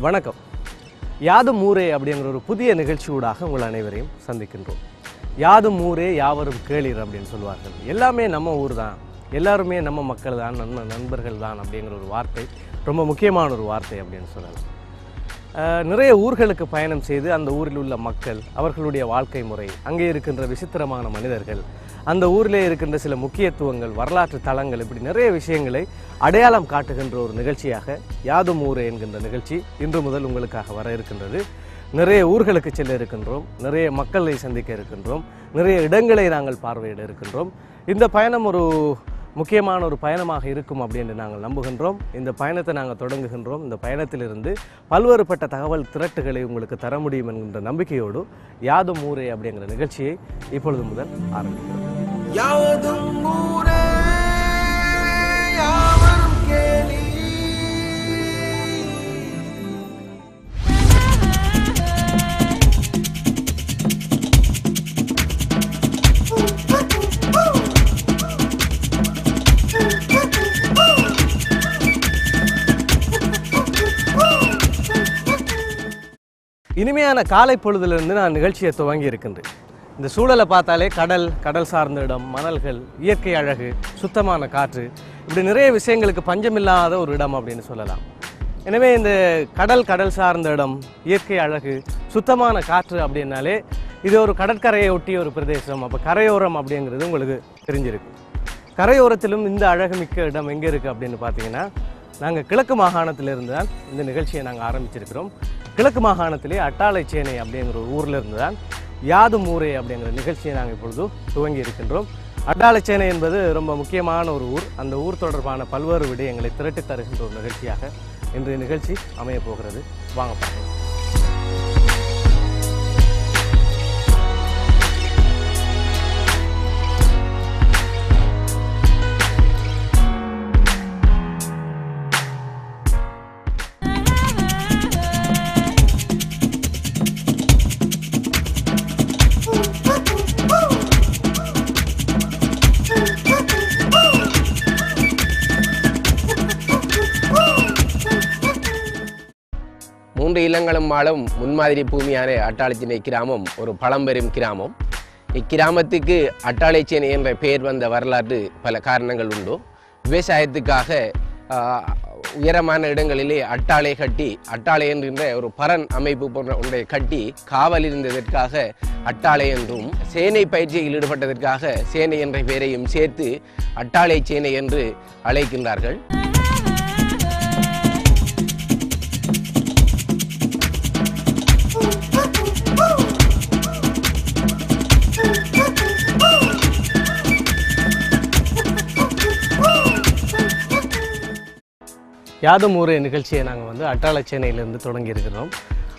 வணக்கம். யாதும் ஊரே அப்படிங்கிற ஒரு புதிய நிகழ்ச்சியூடாக உங்கள் அனைவரையும் சந்திக்கின்றோம். யாதும் ஊரே யாவரும் கேளீர் அப்படின்னு சொல்லுவார்கள். எல்லாமே நம்ம ஊர் தான், எல்லாருமே நம்ம மக்கள் தான், நம்ம நண்பர்கள் தான் அப்படிங்கிற ஒரு வார்த்தை ரொம்ப முக்கியமான ஒரு வார்த்தை அப்படின்னு சொல்லலாம். நிறைய ஊர்களுக்கு பயணம் செய்து அந்த ஊரில் உள்ள மக்கள், அவர்களுடைய வாழ்க்கை முறை, அங்கே இருக்கின்ற விசித்திரமான மனிதர்கள், அந்த ஊரிலே இருக்கின்ற சில முக்கியத்துவங்கள், வரலாற்று தளங்கள், இப்படி நிறைய விஷயங்களை அடையாளம் காட்டுகின்ற ஒரு நிகழ்ச்சியாக யாதும் ஊரே என்கின்ற நிகழ்ச்சி இன்று முதல் உங்களுக்காக வர இருக்கின்றது. நிறைய ஊர்களுக்கு செல்ல இருக்கின்றோம், நிறைய மக்களை சந்திக்க இருக்கின்றோம், நிறைய இடங்களை நாங்கள் பார்வையிட இருக்கின்றோம். இந்த பயணம் ஒரு முக்கியமான ஒரு பயணமாக இருக்கும் அப்படின்னு நாங்கள் நம்புகின்றோம். இந்த பயணத்தை நாங்கள் தொடங்குகின்றோம். இந்த பயணத்திலிருந்து பல்வேறுபட்ட தகவல் திரட்டுகளை உங்களுக்கு தர முடியும் என்கின்ற நம்பிக்கையோடு யாதும் ஊரே அப்படிங்கிற நிகழ்ச்சியை இப்பொழுது முதல் ஆரம்பிக்கிறோம். இனிமையான காலை பொழுதிலிருந்து நான் நிகழ்ச்சியை துவங்கி இருக்கின்றேன். இந்த சூழலை பார்த்தாலே கடல் சார்ந்த இடம், மணல்கள், இயற்கை அழகு, சுத்தமான காற்று, இப்படி நிறைய விஷயங்களுக்கு பஞ்சமில்லாத ஒரு இடம் அப்படின்னு சொல்லலாம். எனவே இந்த கடல் சார்ந்த இடம், இயற்கை அழகு, சுத்தமான காற்று அப்படின்னாலே இது ஒரு கடற்கரையை ஒட்டிய ஒரு பிரதேசம். அப்போ கரையோரம் அப்படிங்கிறது உங்களுக்கு தெரிஞ்சிருக்கு. கரையோரத்திலும் இந்த அழகுமிக்க இடம் எங்கே இருக்குது அப்படின்னு பார்த்தீங்கன்னா, நாங்கள் கிழக்கு மாகாணத்திலிருந்து தான் இந்த நிகழ்ச்சியை நாங்கள் ஆரம்பிச்சிருக்கிறோம். கிழக்கு மாகாணத்திலே அட்டாளைச்சேனை அப்படிங்கிற ஒரு ஊரில் இருந்து தான் யாதும் ஊரே அப்படிங்கிற நிகழ்ச்சியை நாங்கள் இப்பொழுது துவங்கி இருக்கின்றோம். அட்டாளைச்சேனை என்பது ரொம்ப முக்கியமான ஒரு ஊர். அந்த ஊர் தொடர்பான பல்வேறு விடயங்களை திரட்டி தருகின்ற ஒரு நிகழ்ச்சியாக இன்றைய நிகழ்ச்சி அமையப் போகிறது. வாங்க பார்க்கலாம். மூன்று இளங்களும் வாழும் முன்மாதிரி பூமியான அட்டாளைச்சேனை கிராமம் ஒரு பழம்பெரும் கிராமம். இக்கிராமத்துக்கு அட்டாளைச்சேனை என்ற பெயர் வந்த வரலாற்று பல காரணங்கள் உண்டு. விவசாயத்துக்காக உயரமான இடங்களிலே அட்டாளை என்கின்ற ஒரு பரன் அமைப்பு போன்ற ஒன்றை கட்டி காவல் இருந்ததற்காக அட்டாளை என்றும், சேனை பயிற்சியில் ஈடுபட்டதற்காக சேனை என்ற பெயரையும் சேர்த்து அட்டாளைச்சேனை என்று அழைக்கின்றார்கள். யாதும் ஊரே நிகழ்ச்சியை நாங்கள் அட்டாளைச்சேனையிலேருந்து தொடங்கி இருக்கிறோம்.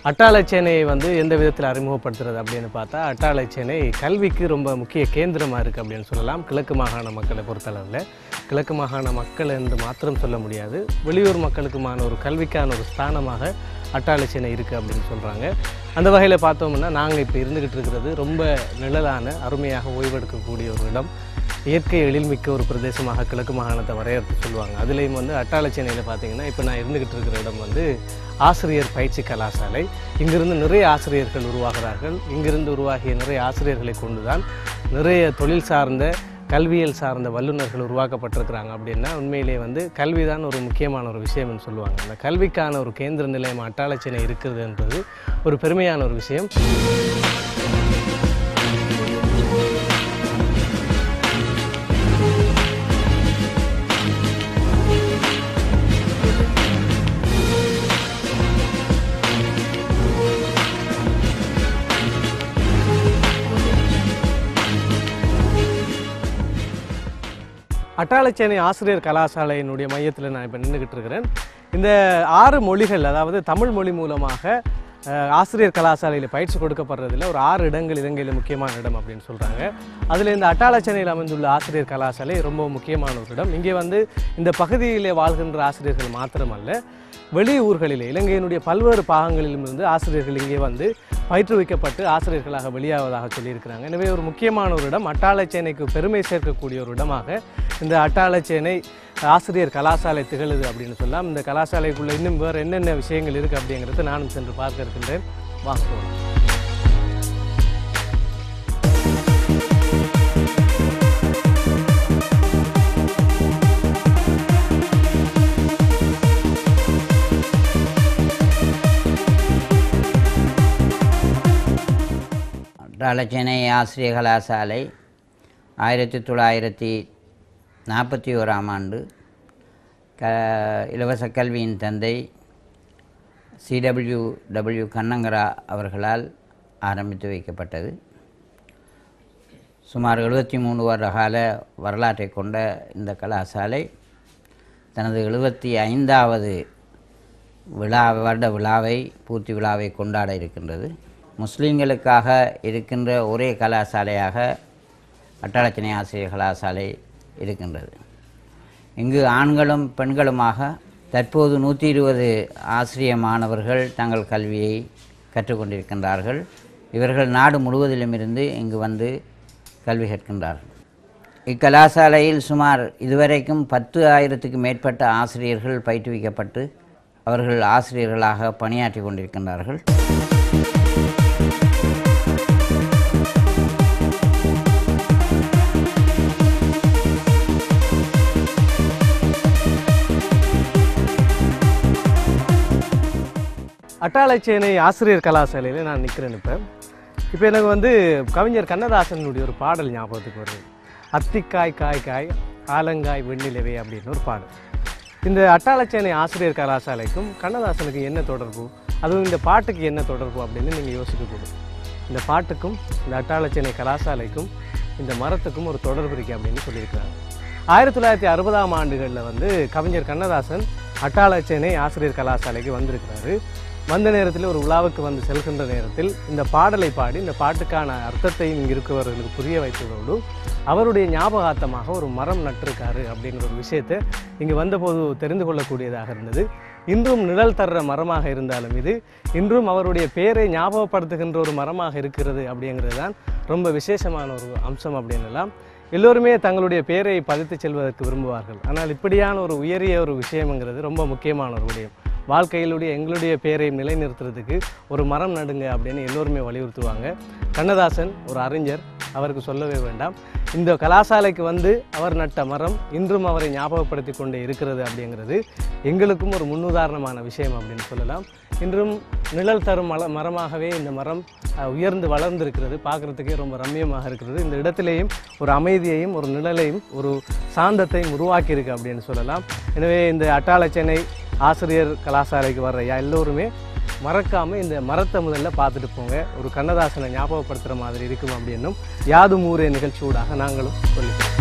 அட்டாளைச்சேனையை எந்த விதத்தில் அறிமுகப்படுத்துறது அப்படின்னு பார்த்தா, அட்டாளைச்சேனை கல்விக்கு ரொம்ப முக்கிய கேந்திரமாக இருக்குது அப்படின்னு சொல்லலாம். கிழக்கு மாகாண மக்களை பொறுத்தளவில் கிழக்கு மாகாண மக்கள் என்று மாத்திரம் சொல்ல முடியாது, வெளியூர் மக்களுக்குமான ஒரு கல்விக்கான ஒரு ஸ்தானமாக அட்டாளைச்சேனை இருக்குது அப்படின்னு சொல்கிறாங்க. அந்த வகையில் பார்த்தோம்னா நாங்கள் இப்போ இருந்துக்கிட்டு இருக்கிறது ரொம்ப நிழலான, அருமையாக ஓய்வெடுக்கக்கூடிய ஒரு இடம். இயற்கை எழில்மிக்க ஒரு பிரதேசமாக கிழக்கு மாகாணத்தை வரையறுத்து சொல்லுவாங்க. அதுலேயும் அட்டாளைச்சேனையில் பார்த்திங்கன்னா இப்போ நான் இருந்துக்கிட்டு இருக்கிற இடம் ஆசிரியர் பயிற்சி கலாசாலை. இங்கிருந்து நிறைய ஆசிரியர்கள் உருவாகிறார்கள். இங்கிருந்து உருவாகிய நிறைய ஆசிரியர்களை கொண்டு தான் நிறைய தொழில் சார்ந்த, கல்வியல் சார்ந்த வல்லுநர்கள் உருவாக்கப்பட்டிருக்கிறாங்க. அப்படின்னா உண்மையிலே கல்வி தான் ஒரு முக்கியமான ஒரு விஷயம்னு சொல்லுவாங்க. அந்த கல்விக்கான ஒரு கேந்திர நிலையம் அட்டாளைச்சேனை இருக்கிறதுன்றது ஒரு பெருமையான ஒரு விஷயம். அட்டாளைச்சேனை ஆசிரியர் கலாசாலையினுடைய மையத்தில் நான் இப்போ நின்றுக்கிட்டு இருக்கிறேன். இந்த 6 மொழிகள், அதாவது தமிழ் மொழி மூலமாக ஆசிரியர் கலாசாலையில் பயிற்சி கொடுக்கப்படுறதில் ஒரு 6 இடங்கள் இலங்கையில் முக்கியமான இடம் அப்படின்னு சொல்கிறாங்க. அதில் இந்த அட்டாளைச்சேனையில் அமைந்துள்ள ஆசிரியர் கலாசாலை ரொம்ப முக்கியமான ஒரு இடம். இங்கே இந்த பகுதியிலே வாழ்கின்ற ஆசிரியர்கள் மாத்திரமல்ல, வெளியூர்களிலே இலங்கையினுடைய பல்வேறு பாகங்களிலிருந்து ஆசிரியர்கள் இங்கே பயிற்றுவிக்கப்பட்டு ஆசிரியர்களாக வெளியாவதாக சொல்லியிருக்கிறாங்க. எனவே ஒரு முக்கியமான ஒரு இடம், அட்டாளைச்சேனைக்கு பெருமை சேர்க்கக்கூடிய ஒரு இடமாக இந்த அட்டாளைச்சேனை ஆசிரியர் கலாசாலை திகழுது அப்படின்னு சொல்லலாம். இந்த கலாசாலைக்குள்ளே இன்னும் வேறு என்னென்ன விஷயங்கள் இருக்குது அப்படிங்கிறத நானும் சென்று பார்க்க இருக்கின்றேன். வாங்க போகலாம். அட்டாளச்சேனை ஆசிரியர் கலாசாலை 1941ஆம் ஆண்டு இலவச கல்வியின் தந்தை CW கண்ணங்கரா அவர்களால் ஆரம்பித்து வைக்கப்பட்டது. சுமார் 73 வருட கால வரலாற்றை கொண்ட இந்த கலாசாலை தனது 75வது வருட விழாவை பூர்த்தி விழாவை கொண்டாட இருக்கின்றது. முஸ்லீம்களுக்காக இருக்கின்ற ஒரே கலாசாலையாக அட்டாளச்சேனை ஆசிரியர் கலாசாலை இருக்கின்றது. இங்கு ஆண்களும் பெண்களுமாக தற்போது 120 ஆசிரிய மாணவர்கள் தங்கள் கல்வியை கற்றுக்கொண்டிருக்கின்றார்கள். இவர்கள் நாடு முழுவதிலும் இருந்து இங்கு வந்து கல்வி கற்கின்றார்கள். இக்கலாசாலையில் சுமார் இதுவரைக்கும் 10,000க்கு மேற்பட்ட ஆசிரியர்கள் பயிற்றுவிக்கப்பட்டு அவர்கள் ஆசிரியர்களாக பணியாற்றி கொண்டிருக்கின்றார்கள். அட்டாளச்சேனை ஆசிரியர் கலாசாலையில் நான் நிற்கிறேன். இப்போ எனக்கு வந்து கவிஞர் கண்ணதாசனுடைய ஒரு பாடல் ஞாபகத்துக்கு வருது. அத்திக்காய் காய் காய் ஆலங்காய் வெண்ணிலவே அப்படின்னு ஒரு பாடல். இந்த அட்டாளச்சேனை ஆசிரியர் கலாசாலைக்கும் கண்ணதாசனுக்கு என்ன தொடர்பு, அதுவும் இந்த பாட்டுக்கு என்ன தொடர்பு அப்படின்னு நீங்கள் யோசிக்கக்கூடும். இந்த பாட்டுக்கும் இந்த அட்டாளச்சேனை கலாசாலைக்கும் இந்த மரத்துக்கும் ஒரு தொடர்பு இருக்குது அப்படின்னு சொல்லியிருக்கிறாங்க. 1960ஆம் ஆண்டுகளில் வந்து கவிஞர் கண்ணதாசன் அட்டாளச்சேனை ஆசிரியர் கலாசாலைக்கு வந்திருக்கிறாரு. வந்த நேரத்தில் ஒரு விழாவுக்கு வந்து செல்கின்ற நேரத்தில் இந்த பாடலை பாடி இந்த பாட்டுக்கான அர்த்தத்தையும் இங்கே இருக்கிறவர்களுக்கு புரிய வைத்ததோடு அவருடைய ஞாபகார்த்தமாக ஒரு மரம் நட்டிருக்காரு அப்படிங்கிற ஒரு விஷயத்தை இங்கே வந்தபோது தெரிந்து கொள்ளக்கூடியதாக இருந்தது. இன்றும் நிழல் தர்ற மரமாக இருந்தாலும் இது இன்றும் அவருடைய பெயரை ஞாபகப்படுத்துகின்ற ஒரு மரமாக இருக்கிறது அப்படிங்கிறது தான் ரொம்ப விசேஷமான ஒரு அம்சம் அப்படின்னுலாம். எல்லோருமே தங்களுடைய பெயரை பதித்து செல்வதற்கு விரும்புவார்கள். ஆனால் இப்படியான ஒரு உயரிய ஒரு விஷயங்கிறது ரொம்ப முக்கியமான ஒரு விடயம். வாழ்க்கையிலுடைய எங்களுடைய பெயரை நிலைநிறுத்துறதுக்கு ஒரு மரம் நடுங்க அப்படின்னு எல்லோருமே வலியுறுத்துவாங்க. கண்ணதாசன் ஒரு அறிஞர், அவருக்கு சொல்லவே வேண்டாம். இந்த கலாசாலைக்கு வந்து அவர் நட்ட மரம் இன்றும் அவரை ஞாபகப்படுத்தி கொண்டே இருக்கிறது அப்படிங்கிறது எங்களுக்கும் ஒரு முன்னுதாரணமான விஷயம் அப்படின்னு சொல்லலாம். இன்றும் நிழல் தரும் மரமாகவே இந்த மரம் உயர்ந்து வளர்ந்திருக்கிறது. பார்க்குறதுக்கே ரொம்ப ரம்மியமாக இருக்கிறது. இந்த இடத்திலேயும் ஒரு அமைதியையும் ஒரு நிழலையும் ஒரு சாந்தத்தையும் உருவாக்கியிருக்கு அப்படின்னு சொல்லலாம். எனவே இந்த அட்டாளச்சேனை ஆசிரியர் கலாசாலைக்கு வர்ற எல்லோருமே மறக்காமல் இந்த மரத்தை முதல்ல பார்த்துட்டு போங்க. ஒரு கண்ணதாசனை ஞாபகப்படுத்துகிற மாதிரி இருக்கும் அப்படின்னும் யாதும் ஊரே நிகழ்ச்சியூடாக நாங்களும் சொல்லிக்கிறோம்.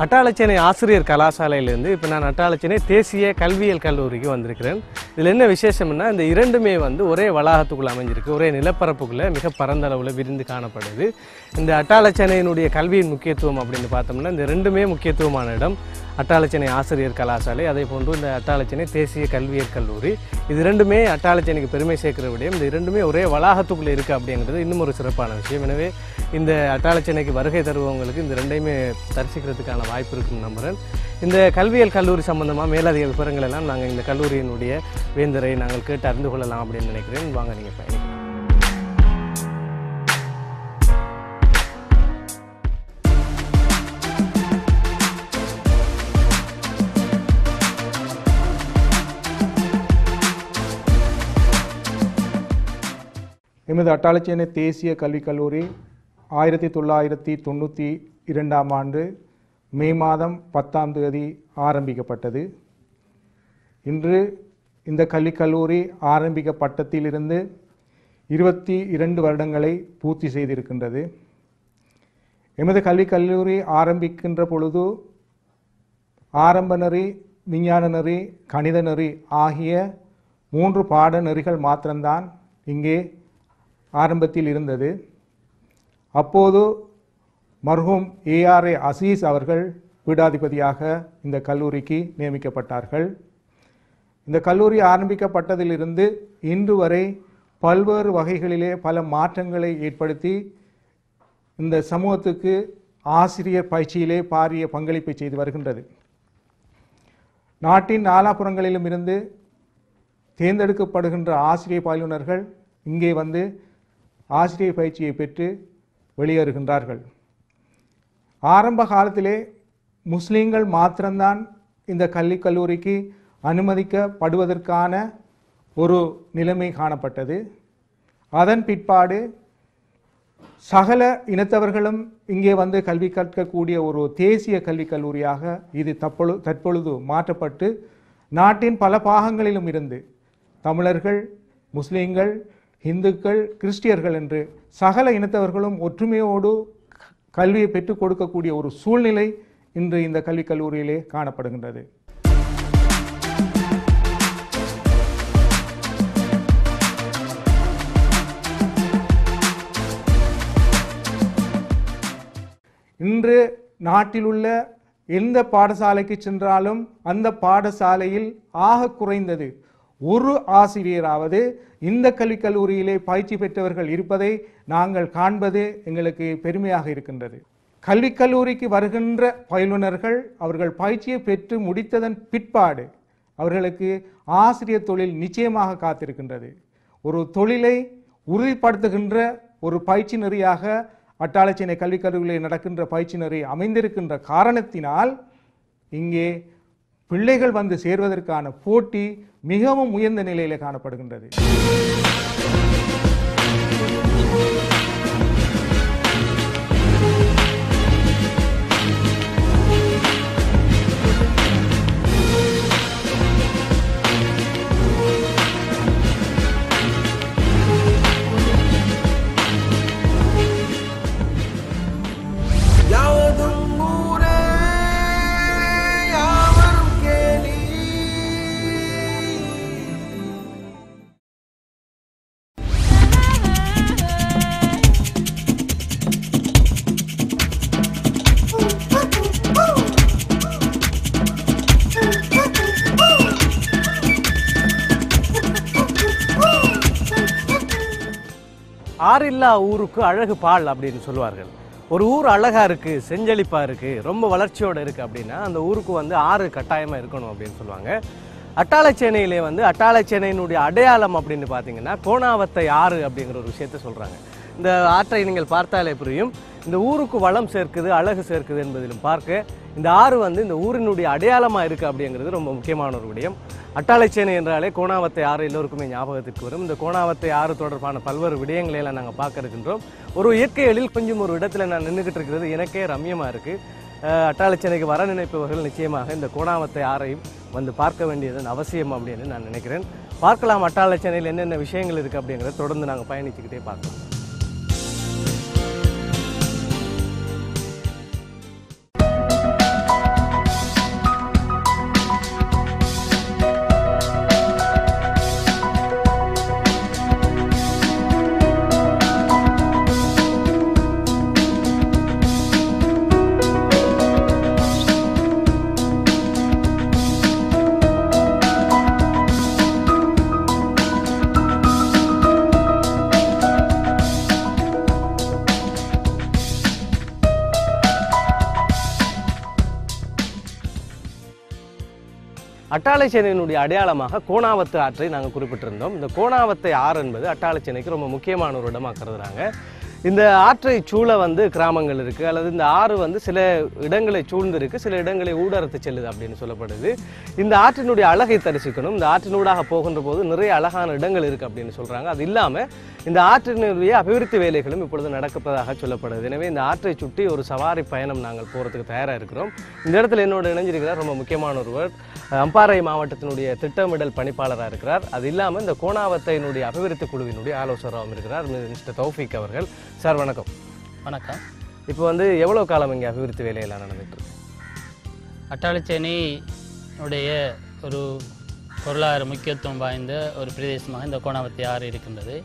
அட்டாளச்சேனை ஆசிரியர் கலாசாலையிலேருந்து இப்போ நான் அட்டாளச்சேனை தேசிய கல்வியியல் கல்லூரிக்கு வந்திருக்கிறேன். இதில் என்ன விசேஷம்னா இந்த இரண்டுமே வந்து ஒரே வளாகத்துக்குள்ளே அமைஞ்சிருக்கு. ஒரே நிலப்பரப்புக்குள்ளே மிக பரந்த அளவில் விரிந்து காணப்படுது. இந்த அட்டாளச்சேனையினுடைய கல்வியின் முக்கியத்துவம் அப்படின்னு பார்த்தோம்னா இந்த ரெண்டுமே முக்கியத்துவமான இடம். அட்டாளச்சேனை ஆசிரியர் கலாசாலை, அதே போன்று இந்த அட்டாளச்சேனை தேசிய கல்வியியல் கல்லூரி, இது இரண்டுமே அட்டாளச்சேனைக்கு பெருமை சேர்க்கிற விடயம். இந்த இரண்டுமே ஒரே வளாகத்துக்குள்ளே இருக்குது அப்படிங்கிறது இன்னும் ஒரு சிறப்பான விஷயம். எனவே இந்த அட்டாளச்சேனைக்கு வருகை தருவவங்களுக்கு இந்த ரெண்டையுமே தரிசிக்கிறதுக்கான வாய்ப்பு இருக்குன்னு நம்புகிறேன். இந்த கல்வியியல் கல்லூரி சம்பந்தமாக மேலதிக விவரங்கள் எல்லாம் நாங்கள் இந்த கல்லூரியினுடைய வேந்தரை நாங்கள் கேட்டு அறிந்து கொள்ளலாம் அப்படின்னு நினைக்கிறேன். வாங்க நீங்கள் பயணிக்கலாம். எமது அட்டாளச்சேனை தேசிய கல்விக் கல்லூரி 1992 ஆண்டு மே மாதம் 10ஆம் தேதி ஆரம்பிக்கப்பட்டது. இன்று இந்த கல்விக் கல்லூரி ஆரம்பிக்கப்பட்டதிலிருந்து 22 வருடங்களை பூர்த்தி செய்திருக்கின்றது. எமது கல்விக் கல்லூரி ஆரம்பிக்கின்ற பொழுது ஆரம்ப நெறி, விஞ்ஞான நெறி, கணித நெறி ஆகிய 3 பாட நெறிகள் மாத்திரம்தான் இங்கே ஆரம்பத்தில் இருந்தது. அப்போது மர்ஹூம் ஏஆர்ஏ அசீஸ் அவர்கள் பீடாதிபதியாக இந்த கல்லூரிக்கு நியமிக்கப்பட்டார்கள். இந்த கல்லூரி ஆரம்பிக்கப்பட்டதிலிருந்து இன்று வரை பல்வேறு வகைகளிலே பல மாற்றங்களை ஏற்படுத்தி இந்த சமூகத்துக்கு ஆசிரியர் பயிற்சியிலே பாரிய பங்களிப்பை செய்து வருகின்றது. நாட்டின் நாலாபுறங்களிலும் இருந்து தேர்ந்தெடுக்கப்படுகின்ற ஆசிரியர் பயிலுனர்கள் இங்கே வந்து ஆசிரியர் பயிற்சியை பெற்று வெளியேறுகின்றார்கள். ஆரம்ப காலத்திலே முஸ்லீம்கள் மாத்திரம்தான் இந்த கல்விக் கல்லூரிக்கு அனுமதிக்கப்படுவதற்கான ஒரு நிலைமை காணப்பட்டது. அதன் பிற்பாடு சகல இனத்தவர்களும் இங்கே வந்து கல்வி கற்கக்கூடிய ஒரு தேசிய கல்விக் கல்லூரியாக இது தற்பொழுது மாற்றப்பட்டு நாட்டின் பல பாகங்களிலும் இருந்து தமிழர்கள், முஸ்லீம்கள், இந்துக்கள், கிறிஸ்டியர்கள் என்று சகல இனத்தவர்களும் ஒற்றுமையோடு கல்வியை பெற்றுக் கொடுக்கக்கூடிய ஒரு சூழ்நிலை இன்று இந்த கல்விக் கல்லூரியிலே காணப்படுகின்றது. இன்று நாட்டில் உள்ள எந்த பாடசாலைக்கு சென்றாலும் அந்த பாடசாலையில் ஆக குறைந்தது ஒரு ஆசிரியராவது இந்த கல்விக் கல்லூரியிலே பயிற்சி பெற்றவர்கள் இருப்பதை நாங்கள் காண்பது எங்களுக்கு பெருமையாக இருக்கின்றது. கல்விக் கல்லூரிக்கு வருகின்ற பயிலுனர்கள் அவர்கள் பயிற்சியை பெற்று முடித்ததன் பிற்பாடு அவர்களுக்கு ஆசிரியர் தொழில் நிச்சயமாக காத்திருக்கின்றது. ஒரு தொழிலை உறுதிப்படுத்துகின்ற ஒரு பயிற்சி நெறியாக அட்டாளச்சேனை கல்விக் கல்லூரியில் நடக்கின்ற பயிற்சி நெறி அமைந்திருக்கின்ற காரணத்தினால் இங்கே பிள்ளைகள் வந்து சேர்வதற்கான போட்டி மிகவும் உயர்ந்த நிலையில் காணப்படுகின்றது. ஆறில்லா ஊருக்கு அழகு பால் அப்படின்னு சொல்லுவார்கள். ஒரு ஊர் அழகா இருக்கு, செஞ்செழிப்பா இருக்கு, ரொம்ப வளர்ச்சியோட இருக்கு அப்படின்னா அந்த ஊருக்கு வந்து ஆறு கட்டாயமா இருக்கணும் அப்படின்னு சொல்லுவாங்க. அட்டாளச்சேனையிலே வந்து அட்டாளச்சேனையினுடைய அடையாளம் அப்படின்னு பார்த்தீங்கன்னா கோணாவத்தை ஆறு அப்படிங்கிற ஒரு விஷயத்த சொல்றாங்க. இந்த ஆற்றை நீங்கள் பார்த்தாலே புரியும். இந்த ஊருக்கு வளம் சேர்க்குது, அழகு சேர்க்குது என்பதிலும் பார்க்க இந்த ஆறு வந்து இந்த ஊரினுடைய அடையாளமா இருக்கு அப்படிங்கிறது ரொம்ப முக்கியமான ஒரு விடயம். அட்டாளச்சேனை என்றாலே கோணாவத்தை ஆறு எல்லோருக்குமே ஞாபகத்திற்கு வரும். இந்த கோணாவத்தை ஆறு தொடர்பான பல்வேறு விடயங்களை எல்லாம் நாங்கள் பார்க்க இருக்கின்றோம். ஒரு இயற்கை எழில் கொஞ்சம் ஒரு இடத்துல நான் நின்றுகிட்டு இருக்கிறது எனக்கே ரம்யமா இருக்கு. அட்டாளச்சேனைக்கு வர நினைப்பவர்கள் நிச்சயமாக இந்த கோணாவத்தை ஆறையும் வந்து பார்க்க வேண்டியதன் அவசியம் அப்படின்னு நான் நினைக்கிறேன். பார்க்கலாம் அட்டாளச்சேனையில் என்னென்ன விஷயங்கள் இருக்கு அப்படிங்கிறத தொடர்ந்து நாங்கள் பயணிச்சுக்கிட்டே பார்க்கலாம். அட்டாளச்சேனையினுடைய அடையாளமாக கோணாவத்து ஆற்றை நாங்கள் குறிப்பிட்டிருந்தோம். இந்த கோணாவத்தை ஆறு என்பது அட்டாளச்சேனைக்கு ரொம்ப முக்கியமான ஒரு இடமாக கருதுறாங்க. இந்த ஆற்றை சூழ வந்து கிராமங்கள் இருக்குது, அல்லது இந்த ஆறு வந்து சில இடங்களை சூழ்ந்து இருக்குது, சில இடங்களை ஊடறுத்து செல்லுது அப்படின்னு சொல்லப்படுது. இந்த ஆற்றினுடைய அழகை தரிசிக்கணும். இந்த ஆற்றினூடாக போகின்ற போது நிறைய அழகான இடங்கள் இருக்குது அப்படின்னு சொல்கிறாங்க. அது இல்லாமல் இந்த ஆற்றினுடைய அபிவிருத்தி வேலைகளும் இப்பொழுது நடப்பதாக சொல்லப்படுது. எனவே இந்த ஆற்றை சுற்றி ஒரு சவாரி பயணம் நாங்கள் போகிறதுக்கு தயாராக இருக்கிறோம். இந்த இடத்துல என்னோட இணைஞ்சிருக்கிறார் ரொம்ப முக்கியமான ஒருவர், அம்பாறை மாவட்டத்தினுடைய திட்டமிடல் பணிப்பாளராக இருக்கிறார். அது இல்லாமல் இந்த கோணாவத்தையினுடைய அபிவிருத்தி குழுவினுடைய ஆலோசகராகவும் இருக்கிறார் மிஸ்டர் தௌஃபிக் அவர்கள். சார் வணக்கம். வணக்கம். இப்போ வந்து எவ்வளோ காலம் இங்கே அபிவிருத்தி வேலையெல்லாம் நடந்துட்டு இருக்கு? அட்டாளச்சேனையுடைய ஒரு பொருளாதார முக்கியத்துவம் வாய்ந்த ஒரு பிரதேசமாக இந்த கோணாவத்தை ஆறு இருக்கின்றது.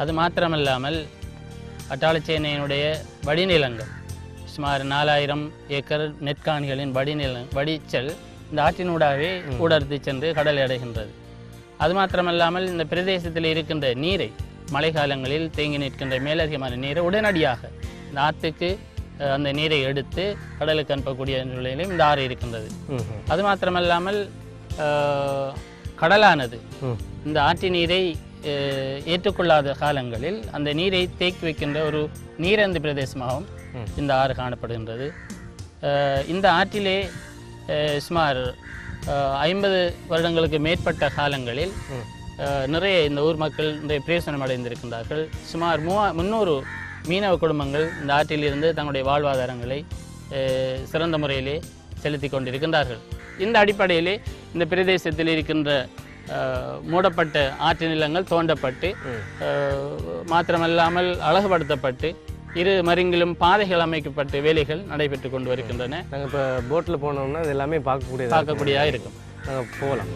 அது மாத்திரமல்லாமல் அட்டாளச்சேனையினுடைய வடிநிலங்கள் சுமார் 4000 ஏக்கர் நெற்காணிகளின் வடிச்சல் இந்த ஆற்றினூடாகவே ஊடறுத்து சென்று கடலை அடைகின்றது. அது மாத்திரமல்லாமல் இந்த பிரதேசத்தில் இருக்கின்ற நீரை மழை காலங்களில் தேங்கி நிற்கின்ற மேலதிகமான நீரை உடனடியாக இந்த ஆற்றுக்கு அந்த நீரை எடுத்து கடலுக்கு அனுப்பக்கூடிய நிலையிலும் இந்த ஆறு இருக்கின்றது. அது மாத்திரமல்லாமல் கடலானது இந்த ஆற்று நீரை ஏற்றுக்கொள்ளாத காலங்களில் அந்த நீரை தேக்கி வைக்கின்ற ஒரு நீரந்து பிரதேசமாகவும் இந்த ஆறு காணப்படுகின்றது. இந்த ஆற்றிலே சுமார் 50 வருடங்களுக்கு மேற்பட்ட காலங்களில் நிறைய இந்த ஊர் மக்கள் நிறைய பிரயோசனம் அடைந்திருக்கின்றார்கள். சுமார் 300 மீனவ குடும்பங்கள் இந்த ஆற்றிலிருந்து தங்களுடைய வாழ்வாதாரங்களை சிறந்த முறையிலே செலுத்தி கொண்டிருக்கின்றார்கள். இந்த அடிப்படையிலே இந்த பிரதேசத்தில் இருக்கின்ற மூடப்பட்ட ஆற்று நிலங்கள் தோண்டப்பட்டு மாத்திரமல்லாமல் அழகுபடுத்தப்பட்டு இரு மருங்கிலும் பாதைகள் அமைக்கப்பட்டு வேலைகள் நடைபெற்று கொண்டு வருகின்றன. நாங்கள் இப்போ போட்டில் போனோம்னா இது எல்லாமே பார்க்கக்கூடியதாக இருக்கும். நாங்கள் போகலாம்.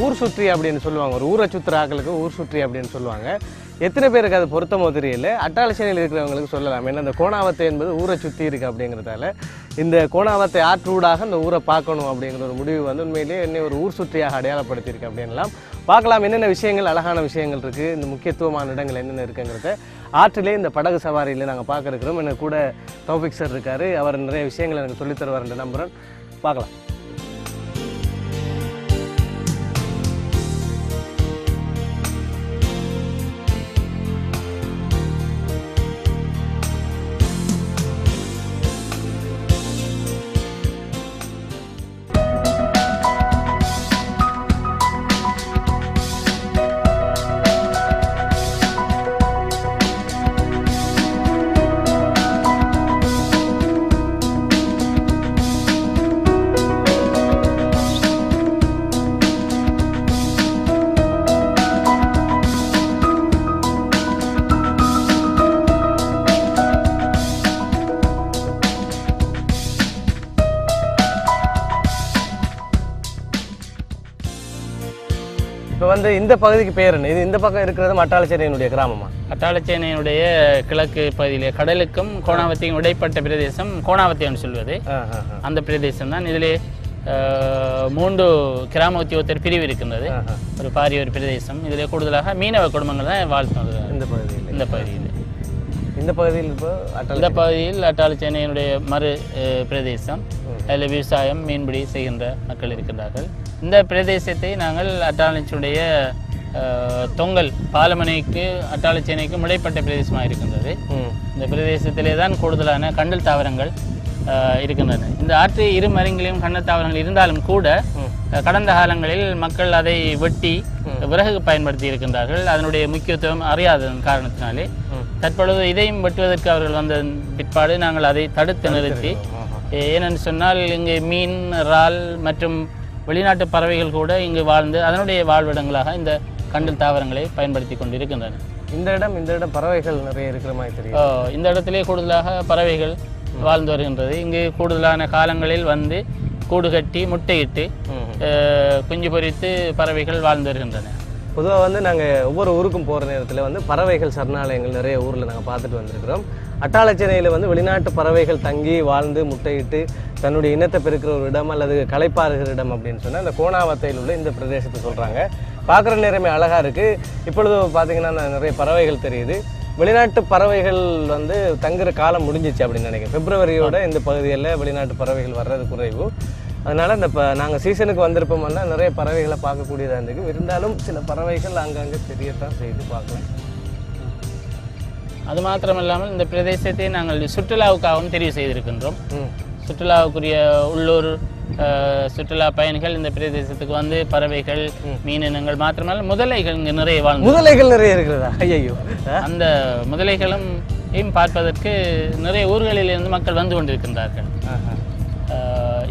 ஊர் சுற்றி அப்படின்னு சொல்லுவாங்க, ஒரு ஊரை சுற்றுற ஆக்களுக்கு ஊர் சுற்றி அப்படின்னு சொல்லுவாங்க. எத்தனை பேருக்கு அது பொருத்தமோ தெரியல. அட்டாளச்சேனையில் இருக்கிறவங்களுக்கு சொல்லலாம். ஏன்னா இந்த கோணாவத்தை என்பது ஊரை சுற்றி இருக்குது அப்படிங்கிறதால இந்த கோணாவத்தை ஆற்றூடாக இந்த ஊரை பார்க்கணும் அப்படிங்கிற ஒரு முடிவு வந்து உண்மையிலேயே என்னை ஒரு ஊர் சுற்றியாக அடையாளப்படுத்தியிருக்கு அப்படின்லாம் பார்க்கலாம். என்னென்ன விஷயங்கள் அழகான விஷயங்கள் இருக்குது, இந்த முக்கியத்துவமான இடங்கள் என்னென்ன இருக்குங்கிறத ஆற்றிலே இந்த படகு சவாரியில் நாங்கள் பார்க்க இருக்கிறோம். எனக்கு கூட தௌஃபிக் சார் இருக்கார், அவர் நிறைய விஷயங்கள் எனக்கு சொல்லித்தருவார் நம்புகிறேன். பார்க்கலாம். இப்போ வந்து இந்த பகுதிக்கு பேர் என்ன? இது இந்த பக்கம் இருக்கிறது அட்டாளச்சேனையினுடைய கிராமமா? அட்டாளச்சேனையினுடைய கிழக்கு பகுதியிலே கடலுக்கும் கோணாவத்தையும் இடைப்பட்ட பிரதேசம் கோணாவத்தைன்னு சொல்வது. அந்த பிரதேசம் தான். இதிலே 3 கிராம உத்தியோகத்தர் பிரிவு இருக்கின்றது. ஒரு பாரிய ஒரு பிரதேசம். இதில் கூடுதலாக மீனவ குடும்பங்கள் தான் வாழ்த்து இந்த பகுதியில். இந்த பகுதியில் அட்டாளச்சேனையினுடைய மறு பிரதேசம். அதில் விவசாயம் மீன்பிடி செய்கின்ற மக்கள் இருக்கின்றார்கள். இந்த பிரதேசத்தை நாங்கள் அட்டாளச்சேனையுடைய தொங்கல் பாலமனைக்கு அட்டாளச்சேனைக்கும் இடைப்பட்ட பிரதேசமாக இருக்கின்றது. இந்த பிரதேசத்திலே தான் கூடுதலான கண்டல் தாவரங்கள் இருக்கின்றன. இந்த ஆற்று இரு மருங்கிலும் கண்டல் தாவரங்கள் இருந்தாலும் கூட கடந்த காலங்களில் மக்கள் அதை வெட்டி விறகு பயன்படுத்தி இருக்கின்றார்கள். அதனுடைய முக்கியத்துவம் அறியாததன் காரணத்தினாலே தற்பொழுது இதையும் வெட்டுவதற்கு அவர்கள் வந்த பிற்பாடு நாங்கள் அதை தடுத்து நிறுத்தி, ஏனென்று சொன்னால் இங்கு மீன், இறால் மற்றும் வெளிநாட்டு பறவைகள் கூட இங்கு வாழ்ந்து அதனுடைய வாழ்விடங்களாக இந்த கண்டல் தாவரங்களை பயன்படுத்தி கொண்டிருக்கின்றன. இந்த இடம் பறவைகள் நிறைய இருக்கிற மாதிரி தெரியும். இந்த இடத்திலே கூடுதலாக பறவைகள் வாழ்ந்து வருகின்றது. இங்கு கூடுதலான காலங்களில் வந்து கூடு கட்டி முட்டையிட்டு குஞ்சு பொறித்து பறவைகள் வாழ்ந்து வருகின்றன. பொதுவாக வந்து நாங்கள் ஒவ்வொரு ஊருக்கும் போகிற நேரத்தில் வந்து பறவைகள் சரணாலயங்கள் நிறைய ஊரில் நாங்கள் பார்த்துட்டு வந்திருக்கிறோம். அட்டாளச்சேனையில் வந்து வெளிநாட்டு பறவைகள் தங்கி வாழ்ந்து முட்டையிட்டு தன்னுடைய இனத்தை பெருக்கிற ஒரு இடம் அல்லது களைப்பாறுகிற இடம் அப்படின்னு சொன்னால் இந்த கோணாவத்தையில் உள்ள இந்த பிரதேசத்தை சொல்கிறாங்க. பார்க்குற நேரமே அழகாக இருக்குது. இப்பொழுது பார்த்திங்கன்னா நிறைய பறவைகள் தெரியுது. வெளிநாட்டு பறவைகள் வந்து தங்குற காலம் முடிஞ்சிச்சு அப்படின்னு நினைக்கிறேன். பிப்ரவரியோட இந்த பகுதியில் வெளிநாட்டு பறவைகள் வர்றது குறைவு. அதனால் இந்த நாங்கள் சீசனுக்கு வந்திருப்போம்னா நிறைய பறவைகளை பார்க்கக்கூடியதாக இருந்துக்கு. இருந்தாலும் சில பறவைகள் அங்கங்கே தெரியத்தான் செய்து பார்க்கலாம். அது மாத்திரமில்லாமல் இந்த பிரதேசத்தை நாங்கள் சுற்றுலாவுக்காகவும் தெரிவு செய்திருக்கின்றோம். சுற்றுலாவுக்குரிய உள்ளூர் சுற்றுலா பயணிகள் இந்த பிரதேசத்துக்கு வந்து பறவைகள், மீனினங்கள் மாத்திரமல்ல முதலைகள் இங்கே நிறைய வாழ்ந்து முதலைகள் நிறைய இருக்கிறதா? ஐயோ, அந்த முதலைகளும் பார்ப்பதற்கு நிறைய ஊர்களிலிருந்து மக்கள் வந்து கொண்டிருக்கின்றார்கள்.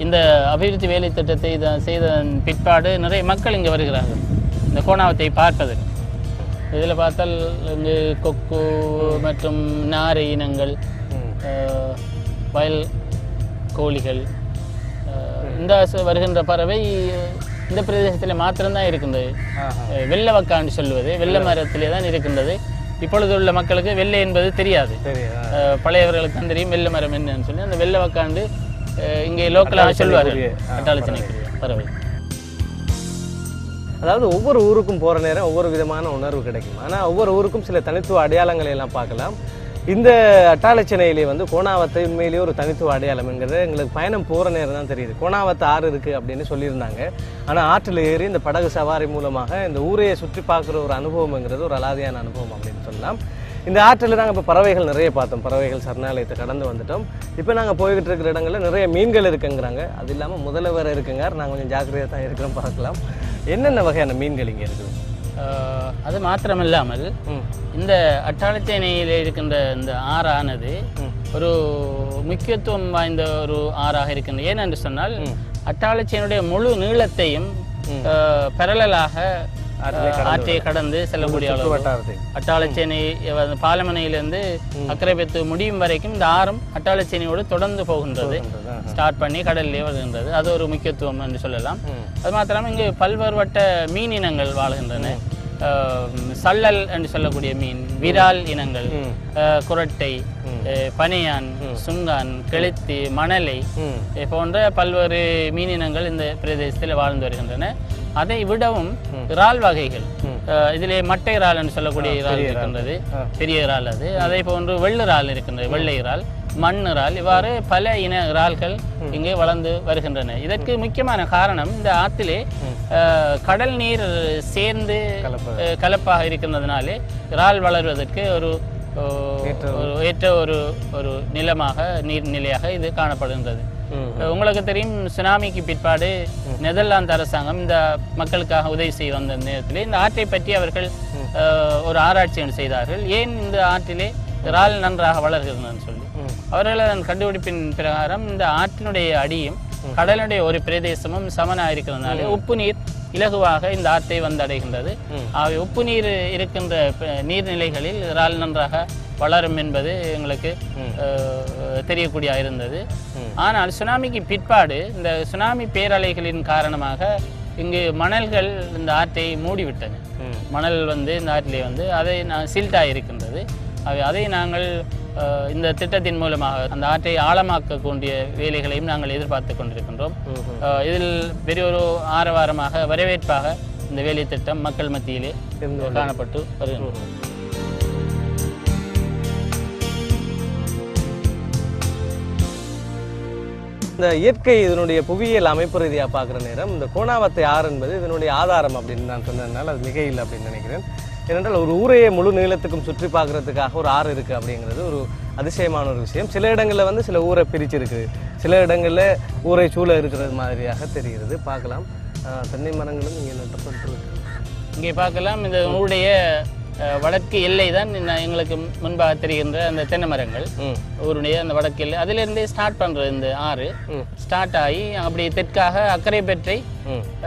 இந்த அபிவிருத்தி வேலை திட்டத்தை செய்ததன் பிற்பாடு நிறைய மக்கள் இங்கே வருகிறார்கள் இந்த கோணாவத்தை பார்ப்பதற்கு. இதில் பார்த்தால் இங்கு கொக்கு மற்றும் நாரை இனங்கள், வயல் கோழிகள், இந்த வருகின்ற பறவை இந்த பிரதேசத்தில் மாத்திரம்தான் இருக்கின்றது. வெள்ளவக்கான்னு சொல்லுவது வெள்ளை மரத்திலே தான் இருக்கின்றது. இப்பொழுது உள்ள மக்களுக்கு வெள்ளை என்பது தெரியாது. பழையவர்களுக்கு தான் தெரியும் வெள்ளை மரம் என்னன்னு சொல்லி. அந்த வெள்ளவக்காண்டு இங்கே லோக்கலாக சொல்வார்கள் அட்டாளச்சேனைக்குரிய பறவை. அதாவது ஒவ்வொரு ஊருக்கும் போகிற நேரம் ஒவ்வொரு விதமான உணர்வு கிடைக்கும். ஆனால் ஒவ்வொரு ஊருக்கும் சில தனித்துவ அடையாளங்களை எல்லாம் பார்க்கலாம். இந்த அட்டாளச்சேனையிலே வந்து கோணாவத்தை உண்மையிலேயே ஒரு தனித்துவ அடையாளம் என்கிறது எங்களுக்கு பயணம் போகிற நேரம் தான் தெரியுது. கோணாவத்தை ஆறு இருக்குது அப்படின்னு சொல்லியிருந்தாங்க. ஆனால் ஆற்றில் ஏறி இந்த படகு சவாரி மூலமாக இந்த ஊரையை சுற்றி பார்க்குற ஒரு அனுபவம்ங்கிறது ஒரு அலாதியான அனுபவம் அப்படின்னு சொல்லலாம். இந்த ஆற்றில் நாங்கள் இப்போ பறவைகள் நிறைய பார்த்தோம். பறவைகள் சரணாலயத்தை கடந்து வந்துட்டோம். இப்போ நாங்கள் போய்கிட்டு இருக்கிற இடங்களில் நிறைய மீன்கள் இருக்குங்கிறாங்க. அது இல்லாமல் முதல்ல வேறு இருக்குங்க. நாங்கள் கொஞ்சம் ஜாக்கிரதையாக தான் இருக்கிறோம். பார்க்கலாம் என்னென்ன வகையான மீன்கள் இங்கே இருக்குது. அது மாத்திரமில்லாமல் இந்த அட்டாளச்சேனையில் இருக்கின்ற இந்த ஆறானது ஒரு முக்கியத்துவம் வாய்ந்த ஒரு ஆறாக இருக்கின்றது. ஏனென்று சொன்னால் அட்டாளச்சேனையுடைய முழு நீளத்தையும் பரலலாக ஆற்றை கடந்து செல்லக்கூடிய அளவு அட்டாளச்சேனை பாலமனையிலிருந்து அக்கரைபெத்து முடியும் வரைக்கும் இந்த ஆறும் அட்டாளச்சேனையோடு தொடர்ந்து போகின்றது. ஸ்டார்ட் பண்ணி கடல்லே வருகின்றது. அது ஒரு முக்கியத்துவம் என்று சொல்லலாம். அது மாத்திரமே இங்கு பல்வேறுபட்ட மீன் இனங்கள் வாழ்கின்றன. சல்லல் என்று சொல்லக்கூடிய மீன், விரால் இனங்கள், குரட்டை, பனையான், சுங்கான், கெளுத்தி, மணலை போன்ற பல்வேறு மீனினங்கள் இந்த பிரதேசத்தில் வாழ்ந்து வருகின்றன. அதை விடவும் இறால் வகைகள், இதிலே மட்டை இறால் என்று சொல்லக்கூடிய இறால் இருக்கின்றது, பெரிய இறால் அது. அதே போன்று வெள்ளை இறால் இருக்கின்றது, வெள்ளை இறால், மண் இறால், இவ்வாறு பல இன இறால்கள் இங்கே வளர்ந்து வருகின்றன. இதற்கு முக்கியமான காரணம் இந்த ஆற்றிலே கடல் நீர் சேர்ந்து கலப்பாக இருக்கின்றதுனாலே இறால் வளர்வதற்கு ஒரு ஏற்ற ஒரு நிலமாக நீர்நிலையாக இது காணப்படுகின்றது. உங்களுக்கு தெரியும், சுனாமிக்கு பிற்பாடு நெதர்லாந்து அரசாங்கம் இந்த மக்களுக்காக உதவி செய்ய வந்த நேரத்தில் இந்த ஆற்றை பற்றி அவர்கள் ஒரு ஆராய்ச்சி செய்தார்கள். ஏன் இந்த ஆற்றிலே இறால் நன்றாக வளர்கிறதுன்னு சொல்லி அவர்கள் அதன் கண்டுபிடிப்பின் பிரகாரம் இந்த ஆற்றினுடைய அடியும் கடலுடைய ஒரு பிரதேசமும் சமனாக இருக்கிறதுனால உப்பு நீர் இலகுவாக இந்த ஆற்றை வந்தடைகின்றது. ஆகவே உப்பு நீர் இருக்கின்ற நீர்நிலைகளில் இறால் நன்றாக வளரும் என்பது எங்களுக்கு தெரியக்கூடிய இருந்தது. ஆனால் சுனாமிக்கு பிற்பாடு இந்த சுனாமி பேரலைகளின் காரணமாக இங்கு மணல்கள் இந்த ஆற்றை மூடிவிட்டன. மணல் இந்த ஆற்றிலே அதை சில்ட்டாக இருக்கின்றது. அதை நாங்கள் இந்த திட்டத்தின் மூலமாக அந்த ஆற்றை ஆழமாக்கக்கூடிய வேலைகளையும் நாங்கள் எதிர்பார்த்து கொண்டிருக்கின்றோம். இதில் பெரிய ஒரு ஆரவாரமாக வரவேற்பாக இந்த வேலை திட்டம் மக்கள் மத்தியிலே காணப்பட்டு வருகின்றது. இந்த இயற்கை இதனுடைய புவியியல் அமைப்பு ரீதியாக பார்க்குற நேரம் இந்த கோணாவத்தை ஆறு என்பது இதனுடைய ஆதாரம் அப்படின்னு நான் சொன்னதுனால அது மிக இல்லை அப்படின்னு நினைக்கிறேன். ஏனென்றால் ஒரு ஊரையே முழு நீளத்துக்கும் சுற்றி பார்க்குறதுக்காக ஒரு ஆறு இருக்குது அப்படிங்கிறது ஒரு அதிசயமான ஒரு விஷயம். சில இடங்களில் சில ஊரை பிரிச்சிருக்கு, சில இடங்களில் ஊரை சூழ இருக்கிறது மாதிரியாக தெரிகிறது. பார்க்கலாம் தென்னை மரங்களும் இங்கே நட்டப்பட்டு இங்கே பார்க்கலாம். இந்த ஊருடைய வடக்கு எல்லை தான் எங்களுக்கு முன்பாக தெரிகின்ற அந்த தென்னை மரங்கள். ஊருடைய அந்த வடக்கு எல்லை அதிலிருந்தே ஸ்டார்ட் பண்ணுறது இந்த ஆறு ஸ்டார்ட் ஆகி அப்படி தெற்காக அக்கரைப்பற்றை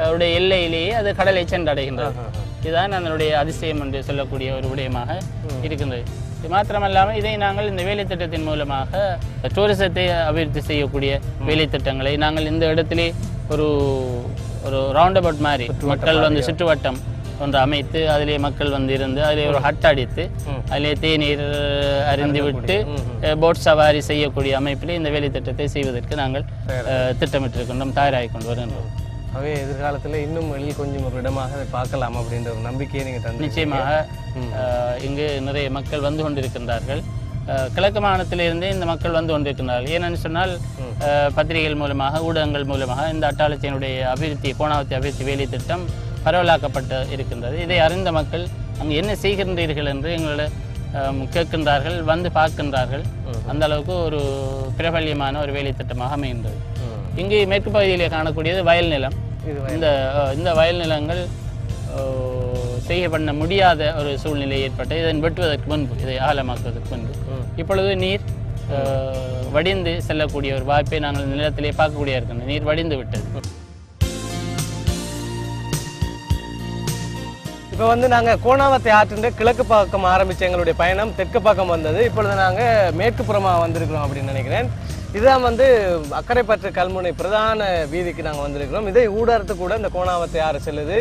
அவருடைய எல்லையிலேயே அது கடலை சென்றடைகின்றது. இதுதான் அதனுடைய அதிசயம் என்று சொல்லக்கூடிய ஒரு விடயமாக இருக்கின்றது. இது மாத்திரமல்லாமல் இதை நாங்கள் இந்த வேலை திட்டத்தின் மூலமாக டூரிசத்தை அபிவிருத்தி செய்யக்கூடிய வேலை திட்டங்களை நாங்கள் இந்த இடத்திலே ஒரு ரவுண்ட் அபவுட் மாதிரி மக்கள் சுற்றுவட்டம் ஒன்று அமைத்து அதிலே மக்கள் வந்து இருந்து அதிலே ஒரு ஹட் அடித்து அதிலே தேநீர் அருந்தி விட்டு போட் சவாரி செய்யக்கூடிய அமைப்பிலே இந்த வேலை திட்டத்தை செய்வதற்கு நாங்கள் திட்டமிட்டிருக்கின்றோம், தயாராகி கொண்டு வருகின்றோம். அவை எதிர்காலத்தில் இன்னும் வெளியில் கொஞ்சம் ஒரு இடமாக பார்க்கலாம் அப்படின்ற ஒரு நம்பிக்கையை நீங்கள் தந்து. நிச்சயமாக இங்கு நிறைய மக்கள் வந்து கொண்டிருக்கின்றார்கள். கிழக்கு மாகாணத்திலிருந்தே இந்த மக்கள் வந்து கொண்டிருக்கின்றார்கள். ஏனென்று சொன்னால் பத்திரிகைகள் மூலமாக ஊடகங்கள் மூலமாக இந்த அட்டாளச்சேனுடைய அபிவிருத்தி கோணாவத்தி அபிவிருத்தி வேலை திட்டம் பரவலாக்கப்பட்டு இருக்கின்றது. இதை அறிந்த மக்கள் அங்கு என்ன செய்கின்றீர்கள் என்று எங்களோட கேட்கின்றார்கள், வந்து பார்க்கின்றார்கள். அந்த அளவுக்கு ஒரு பிரபல்யமான ஒரு வேலை திட்டமாக அமைகின்றது. இங்கு மேற்கு பகுதியிலே காணக்கூடியது வயல் நிலம். இந்த வயல் நிலங்கள் செய்ய பண்ண முடியாத ஒரு சூழ்நிலை ஏற்பட்டு இதன் வெட்டுவதற்கு முன்பு, இதை ஆழமாக்குவதற்கு முன்பு இப்பொழுது நீர் வடிந்து செல்லக்கூடிய ஒரு வாய்ப்பை நாங்கள் நிலத்திலே பார்க்கக்கூடிய இருக்கின்றோம். நீர் வடிந்து விட்டது. இப்போ வந்து நாங்கள் கோணாவத்தை ஆற்றின் கிழக்கு பக்கம் ஆரம்பித்த எங்களுடைய பயணம் தெற்கு பக்கம் வந்தது. இப்பொழுது நாங்கள் மேற்கு புறமாக வந்திருக்கிறோம் அப்படின்னு நினைக்கிறேன். இதுதான் வந்து அக்கரைப்பற்று கல்முனை பிரதான வீதிக்கு நாங்கள் வந்திருக்கிறோம். இதை ஊடறுத்து கூட இந்த கோணாவத்தை ஆறு செல்லுது,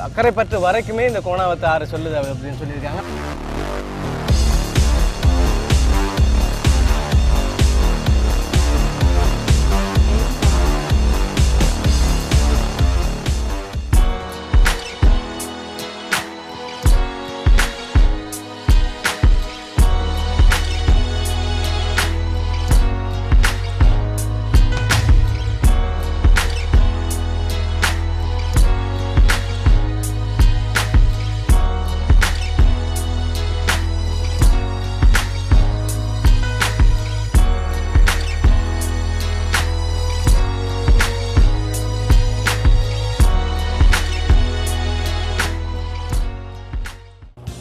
அக்கரைப்பற்று வரைக்குமே இந்த கோணாவத்தை ஆறு சொல்லுது அப்படின்னு சொல்லியிருக்காங்க.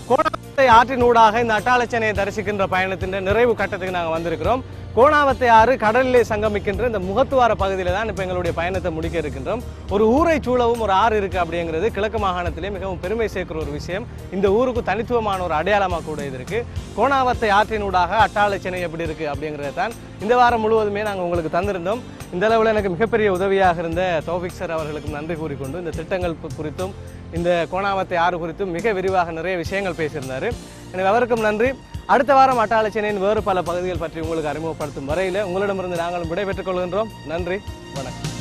கோணாவத்தை ஆற்றினூடாக இந்த அட்டாளச்சேனையை தரிசிக்கின்ற பயணத்தின் நிறைவு கட்டத்துக்கு நாங்கள் வந்திருக்கிறோம். கோணாவத்தை ஆறு கடலிலே சங்கமிக்கின்ற இந்த முகத்துவார பகுதியில் தான் இப்போ எங்களுடைய பயணத்தை முடிக்க இருக்கின்றோம். ஒரு ஊரை சூழவும் ஒரு ஆறு இருக்குது அப்படிங்கிறது கிழக்கு மாகாணத்திலே மிகவும் பெருமை சேர்க்கிற ஒரு விஷயம். இந்த ஊருக்கு தனித்துவமான ஒரு அடையாளமாக கூட இது இருக்குது. கோணாவத்தை ஆற்றினூடாக அட்டாளச்சேனை எப்படி இருக்குது அப்படிங்கிறது தான் இந்த வாரம் முழுவதுமே நாங்கள் உங்களுக்கு தந்திருந்தோம். இந்த அளவில் எனக்கு மிகப்பெரிய உதவியாக இருந்த தௌஃபிக் சார் அவர்களுக்கும் நன்றி கூறிக்கொண்டு இந்த திட்டங்கள் குறித்தும் இந்த கோணாவத்தை ஆறு குறித்தும் மிக விரிவாக நிறைய விஷயங்கள் பேசியிருந்தார். எனவே அவருக்கும் நன்றி. அடுத்த வாரம் அட்டாளச்சேனையின் வேறு பல பகுதிகள் பற்றி உங்களுக்கு அறிமுகப்படுத்தும் வரையில் உங்களிடமிருந்து நாங்களும் விடைபெற்றுக் கொள்கின்றோம். நன்றி, வணக்கம்.